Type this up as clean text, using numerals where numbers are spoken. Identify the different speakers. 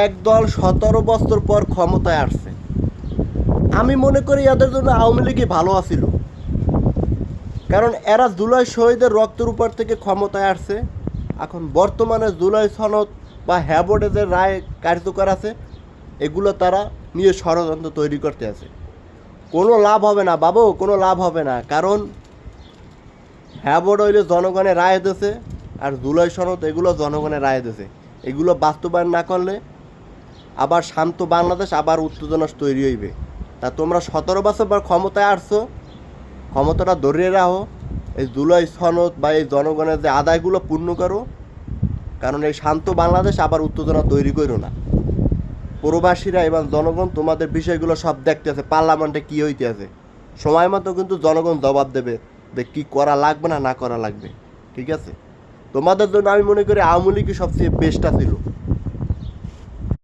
Speaker 1: একদল 17 বছর পর ক্ষমতায় আসছে। আমি মনে করি এদের জন্য আওয়ামী লীগই ভালো আছিল, কারণ এরা জুলাই শহীদের রক্তের উপর থেকে ক্ষমতায় আসছে। এখন বর্তমানে জুলাই সনদ বা হ্যাবোর্ডে যে রায় কার্যকর আছে, এগুলো তারা নিয়ে ষড়যন্ত্র তৈরি করতে আছে। কোনো লাভ হবে না বাবু, কোনো লাভ হবে না, কারণ হ্যাবোর্ড হইলে জনগণের রায় দিয়েছে, আর জুলাই সনদ এগুলো জনগণের রায় দিয়েছে। এগুলো বাস্তবায়ন না করলে আবার শান্ত বাংলাদেশ আবার উত্তেজনা তৈরি হইবে। তা তোমরা 17 বছর পর ক্ষমতায় আসছো, ক্ষমতাটা ধরিয়ে রাখো, এই জুলাই সনদ বা এই জনগণের যে আদায়গুলো পূর্ণ করো, কারণ এই শান্ত বাংলাদেশ আবার উত্তেজনা তৈরি করো না। প্রবাসীরা এবং জনগণ তোমাদের বিষয়গুলো সব দেখতে আছে, পার্লামেন্টে কী হইতে আছে, সময় মতো কিন্তু জনগণ জবাব দেবে যে কী করা লাগবে না করা লাগবে। ঠিক আছে, তোমাদের জন্য আমি মনে করি আওয়ামী লীগই সবচেয়ে বেস্টটা ছিল।